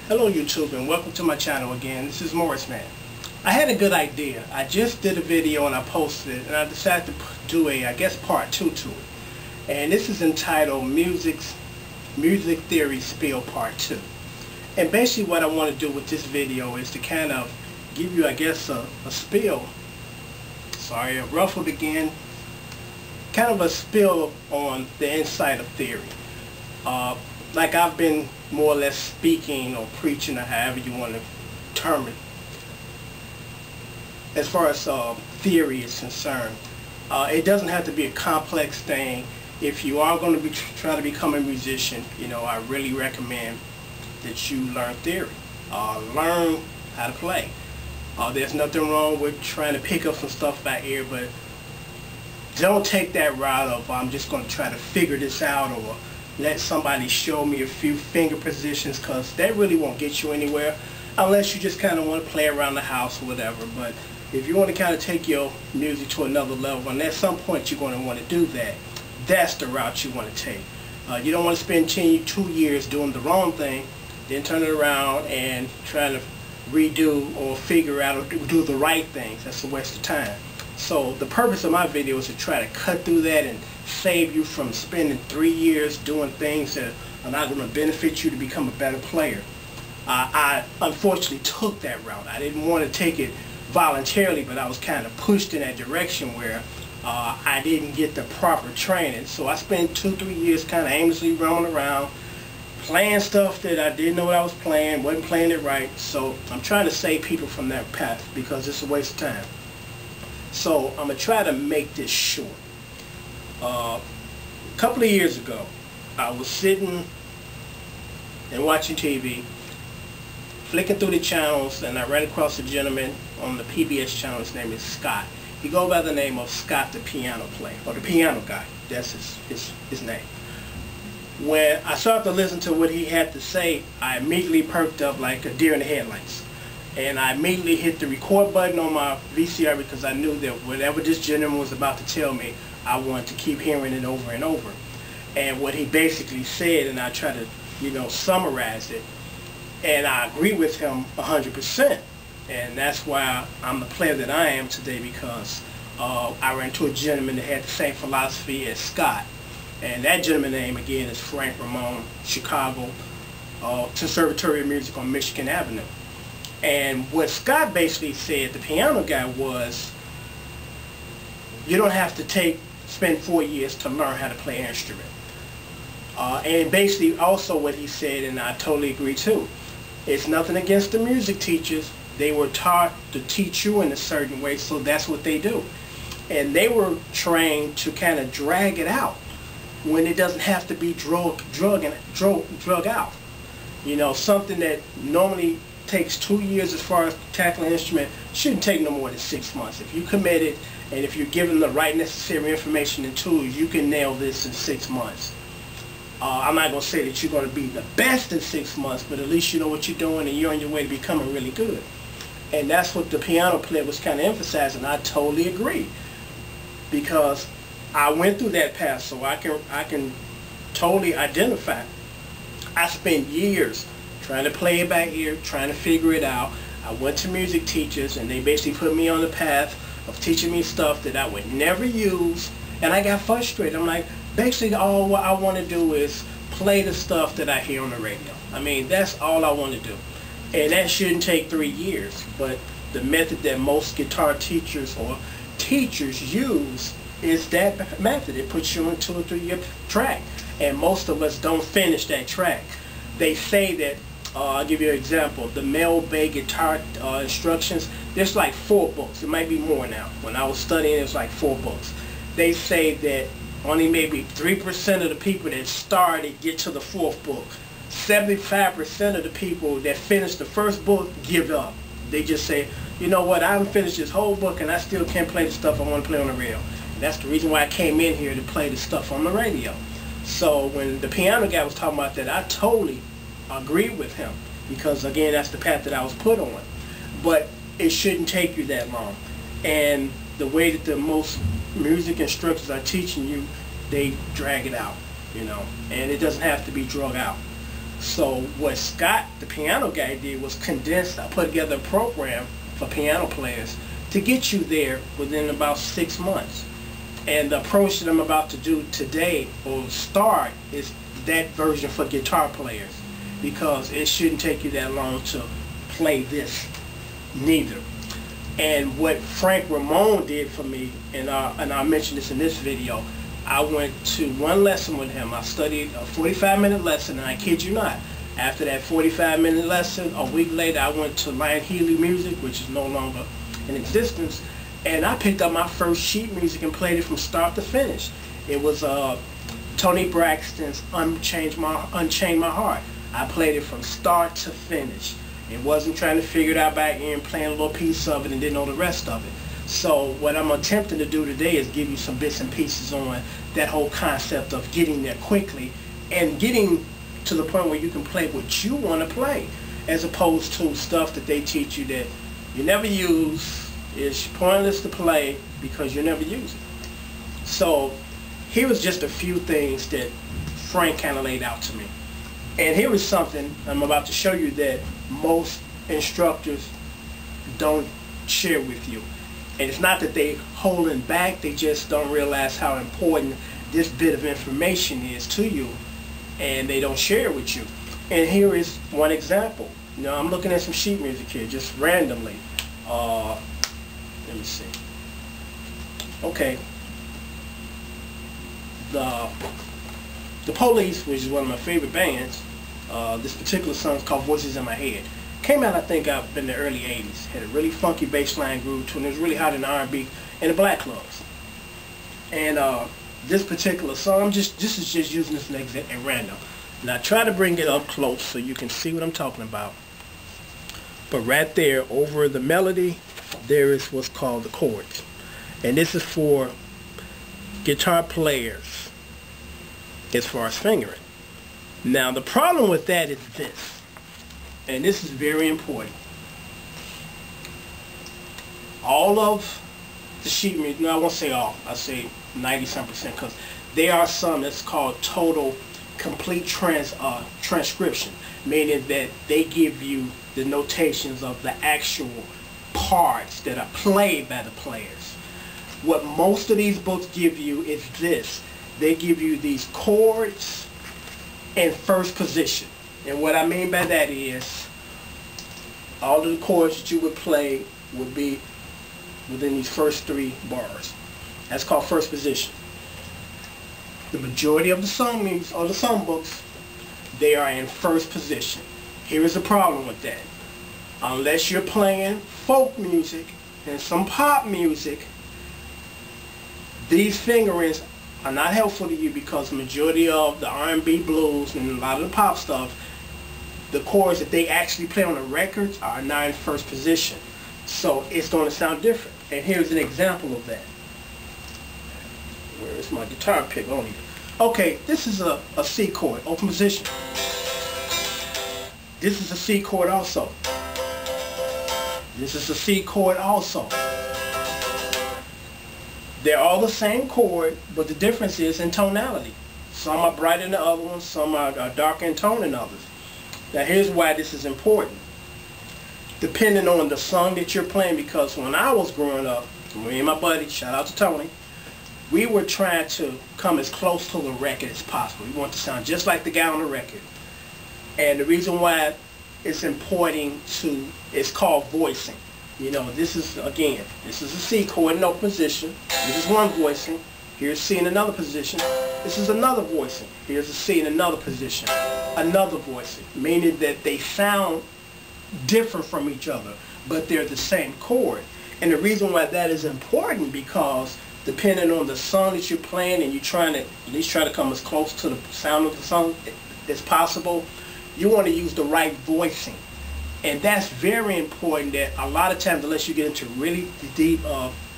Hello YouTube and welcome to my channel again. This is Morris Man. I had a good idea. I just did a video and I posted it and I decided to do I guess part 2 to it. And this is entitled Music Theory Speil Part 2. And basically what I want to do with this video is to kind of give you, I guess, a ruffled again, kind of a spill on the inside of theory. Like I've been more or less speaking or preaching or however you want to term it. As far as theory is concerned, it doesn't have to be a complex thing. If you are going to be trying to become a musician, I really recommend that you learn theory. Learn how to play. There's nothing wrong with trying to pick up some stuff by ear, but don't take that route of I'm just going to try to figure this out or let somebody show me a few finger positions, because that really won't get you anywhere unless you just kind of want to play around the house or whatever. But if you want to kind of take your music to another level, and at some point you're going to want to do that, that's the route you want to take. You don't want to spend 2 years doing the wrong thing, then turn it around and try to redo or figure out or do the right things. That's a waste of time. So the purpose of my video is to try to cut through that and save you from spending 3 years doing things that are not going to benefit you to become a better player. I unfortunately took that route. I didn't want to take it voluntarily, but I was kind of pushed in that direction where I didn't get the proper training. So I spent 2-3 years kind of aimlessly roaming around, playing stuff that I didn't know what I was playing, wasn't playing it right. So I'm trying to save people from that path because it's a waste of time. So I'm going to try to make this short. A couple of years ago, I was sitting and watching TV, flicking through the channels, and I ran across a gentleman on the PBS channel. His name is Scott. He goes by the name of Scott the piano player, or the piano guy. That's his name. When I started to listen to what he had to say, I immediately perked up like a deer in the headlights. And I immediately hit the record button on my VCR because I knew that whatever this gentleman was about to tell me, I wanted to keep hearing it over and over. And what he basically said, and I try to, summarize it, and I agree with him 100%. And that's why I'm the player that I am today, because I ran into a gentleman that had the same philosophy as Scott. And that gentleman's name, again, is Frank Ramon, Chicago, Conservatory of Music on Michigan Avenue. And what Scott basically said, the piano guy, was you don't have to spend 4 years to learn how to play an instrument. And basically also what he said, and I totally agree too, it's nothing against the music teachers. They were taught to teach you in a certain way, so that's what they do. And they were trained to kind of drag it out when it doesn't have to be drug out. Something that normally takes 2 years as far as tackling an instrument shouldn't take no more than 6 months. If you committed and if you're given the right necessary information and tools, you can nail this in 6 months. I'm not going to say that you're going to be the best in 6 months, but at least you know what you're doing and you're on your way to becoming really good. And that's what the piano player was kind of emphasizing. I totally agree, because I went through that path, so I can totally identify. I spent years trying to play it by ear, trying to figure it out. I went to music teachers, and they basically put me on the path of teaching me stuff that I would never use, and I got frustrated. I'm like, basically all I want to do is play the stuff that I hear on the radio. I mean, that's all I want to do. And that shouldn't take 3 years, but the method that most guitar teachers or teachers use is that method. It puts you on a 2 or 3 year track, and most of us don't finish that track. They say that, I'll give you an example, the Mel Bay guitar instructions, there's like 4 books. It might be more now. When I was studying, it was like 4 books. They say that only maybe 3% of the people that started get to the 4th book. 75% of the people that finish the 1st book give up. They just say, you know what, I haven't finished this whole book and I still can't play the stuff I want to play on the radio. And that's the reason why I came in here, to play the stuff on the radio. So when the piano guy was talking about that, I totally agree with him, because again, that's the path that I was put on. But it shouldn't take you that long. And the way that the most music instructors are teaching you, they drag it out, and it doesn't have to be drug out. So what Scott, the piano guy, did was I put together a program for piano players to get you there within about 6 months. And the approach that I'm about to do today, or start, is that version for guitar players, because it shouldn't take you that long to play this neither. And what Frank Ramon did for me, and I mentioned this in this video, I went to one lesson with him. I studied a 45-minute lesson, and I kid you not, after that 45-minute lesson, a week later, I went to Lion Healy Music, which is no longer in existence, and I picked up my first sheet music and played it from start to finish. It was Tony Braxton's Unchained My Heart. I played it from start to finish. It wasn't trying to figure it out back in, playing a little piece of it and didn't know the rest of it. So what I'm attempting to do today is give you some bits and pieces on that whole concept of getting there quickly and getting to the point where you can play what you want to play, as opposed to stuff that they teach you that you never use. It's pointless to play because you never use it. So here was just a few things that Frank kind of laid out to me. And here is something I'm about to show you that most instructors don't share with you. And it's not that they holding back, they just don't realize how important this bit of information is to you, and they don't share it with you. And here is one example. You know, I'm looking at some sheet music here, just randomly. Let me see. Okay. The Police, which is one of my favorite bands, this particular song is called Voices in My Head. Came out, I think, up in the early 80s. Had a really funky bass line groove to it, and it was really hot in the R&B and the black clubs. And this particular song, this is just using this at random. Now try to bring it up close so you can see what I'm talking about. But right there, over the melody, there is what's called the chords. And this is for guitar players as far as fingering. Now the problem with that is this, and this is very important. All of the sheet music, no, I won't say all, I say 90-some%, because there are some that's called total complete transcription, meaning that they give you the notations of the actual parts that are played by the players. What most of these books give you is this. They give you these chords in first position. And what I mean by that is all of the chords that you would play would be within these first 3 bars. That's called first position. The majority of the song music or the song books, they are in first position. Here is the problem with that. Unless you're playing folk music and some pop music, these fingerings are not helpful to you, because the majority of the R&B, blues, and a lot of the pop stuff, the chords that they actually play on the records are not in first position. So it's going to sound different. And here's an example of that. Where is my guitar pick? Okay, this is a C chord, open position. This is a C chord also. This is a C chord also. They're all the same chord, but the difference is in tonality. Some are brighter than the other ones, some are darker in tone than others. Now here's why this is important. Depending on the song that you're playing, because when I was growing up, me and my buddy, shout out to Tony, we were trying to come as close to the record as possible. We want to sound just like the guy on the record. And the reason why it's important it's called voicing. You know, this is a C chord in open position. This is one voicing. Here's C in another position. This is another voicing. Here's a C in another position. Another voicing, meaning that they sound different from each other, but they're the same chord. And the reason why that is important, because depending on the song that you're playing, and you're trying to at least try to come as close to the sound of the song as possible, you want to use the right voicing. And that's very important, that a lot of times, unless you get into really deep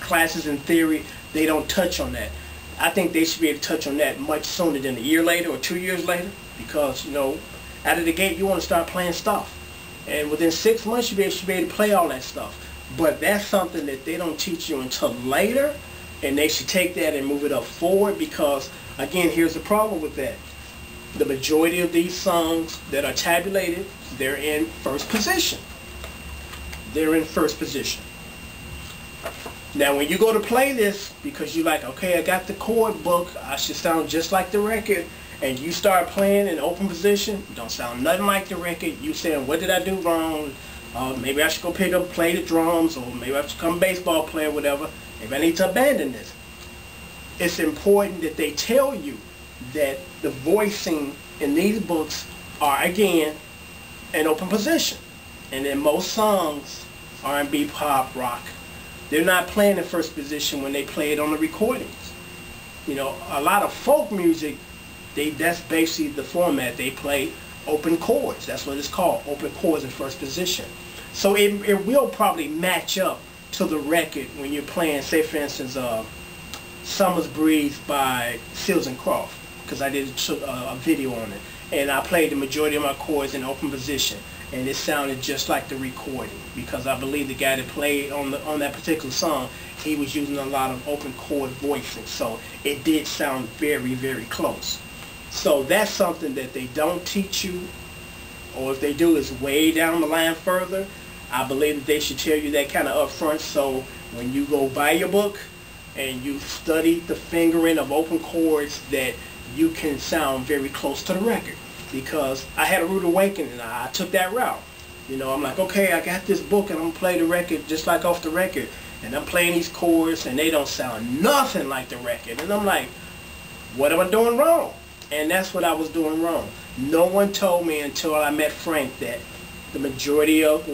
classes in theory, they don't touch on that. I think they should be able to touch on that much sooner than a year later or 2 years later, because, you know, out of the gate, you want to start playing stuff. And within 6 months, you should be able to play all that stuff. But that's something that they don't teach you until later, and they should take that and move it up forward, because, again, here's the problem with that. the majority of these songs that are tabulated, they're in first position. They're in first position. Now when you go to play this, because you're like, okay, I got the chord book, I should sound just like the record, and you start playing in open position, you don't sound nothing like the record, you saying, what did I do wrong? Maybe I should go pick up, play the drums, or maybe I should become a baseball player, whatever. Maybe I need to abandon this. It's important that they tell you that the voicing in these books are, again, in open position. And in most songs, R&B, pop, rock, they're not playing in first position when they play it on the recordings. You know, a lot of folk music, that's basically the format. They play open chords. That's what it's called, open chords in first position. So it will probably match up to the record when you're playing, say for instance, Summer's Breeze by Seals and Croft, because I did a video on it. And I played the majority of my chords in open position. And it sounded just like the recording, because I believe the guy that played on that particular song, he was using a lot of open chord voicing. So it did sound very, very close. So that's something that they don't teach you, or if they do, it's way down the line further. I believe that they should tell you that kind of up front, so when you go buy your book and you study the fingering of open chords, that you can sound very close to the record. Because I had a rude awakening and I took that route. You know, I'm like, okay, I got this book and I'm going to play the record just like off the record. And I'm playing these chords and they don't sound nothing like the record. And I'm like, what am I doing wrong? And that's what I was doing wrong. No one told me until I met Frank that the majority of,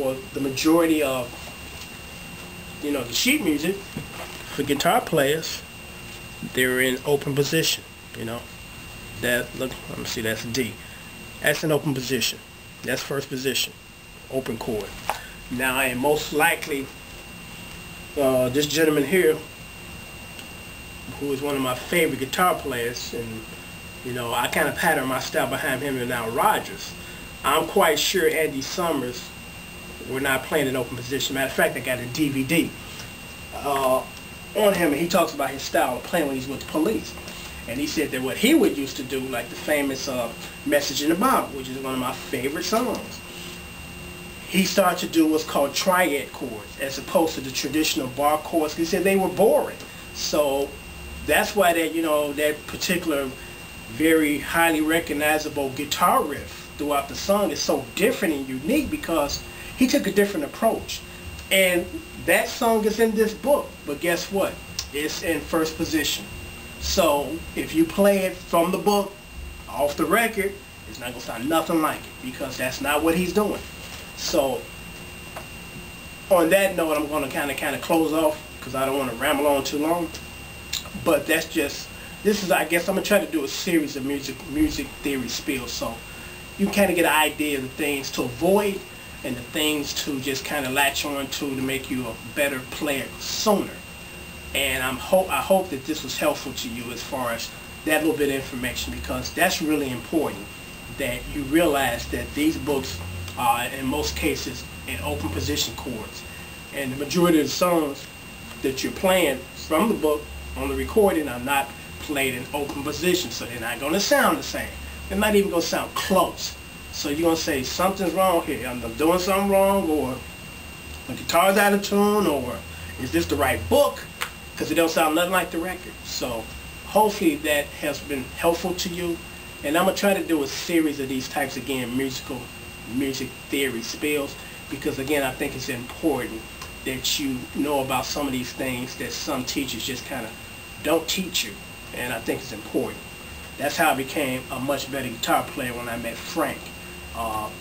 you know, the sheet music for guitar players, they're in open position, you know. That, look, let me see, that's D. That's an open position. That's first position, open chord. Now, and most likely, this gentleman here, who is one of my favorite guitar players, and you know, I kind of pattern my style behind him and now Rogers. I'm quite sure Andy Summers were not playing in open position. Matter of fact, I got a DVD on him, and he talks about his style of playing when he's with the Police. And he said that what he would used to do, like the famous Message in the Bottle, which is one of my favorite songs, he started to do what's called triad chords, as opposed to the traditional bar chords. He said they were boring. So that's why that, you know, that particular very highly recognizable guitar riff throughout the song is so different and unique, because he took a different approach. And that song is in this book, but guess what? It's in first position. So if you play it from the book, off the record, it's not going to sound nothing like it, because that's not what he's doing. So on that note, I'm going to kind of close off, because I don't want to ramble on too long. But that's just, this is, I guess I'm going to try to do a series of music theory spills, so you kind of get an idea of the things to avoid and the things to just kind of latch on to make you a better player sooner. And I hope that this was helpful to you as far as that little bit of information, because that's really important, that you realize that these books are in most cases in open position chords. And the majority of the songs that you're playing from the book on the recording are not played in open position, so they're not going to sound the same. They're not even going to sound close. So you're going to say, something's wrong here. I'm doing something wrong, or the guitar's out of tune, or is this the right book? Because it don't sound nothing like the record. So hopefully that has been helpful to you. And I'm going to try to do a series of these types, again, music theory spills, because again, I think it's important that you know about some of these things that some teachers just kind of don't teach you. And I think it's important. That's how I became a much better guitar player when I met Frank.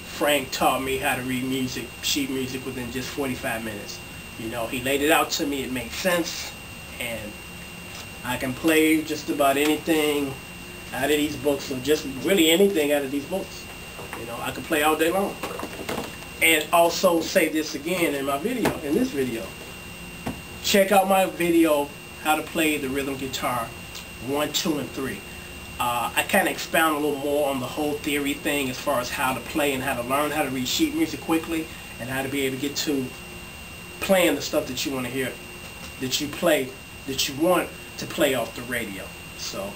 Frank taught me how to read music, sheet music, within just 45 minutes. You know, he laid it out to me, it made sense, and I can play just about anything out of these books, or just really anything out of these books. You know, I can play all day long. And also say this again in my video, in this video. Check out my video, how to play the rhythm guitar 1, 2, and 3. I kind of expound a little more on the whole theory thing as far as how to play and how to learn how to read sheet music quickly, and how to be able to get to playing the stuff that you want to hear, that you want to play off the radio. So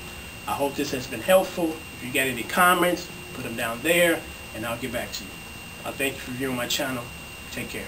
I hope this has been helpful. If you got any comments, put them down there, and I'll get back to you. Thank you for viewing my channel. Take care.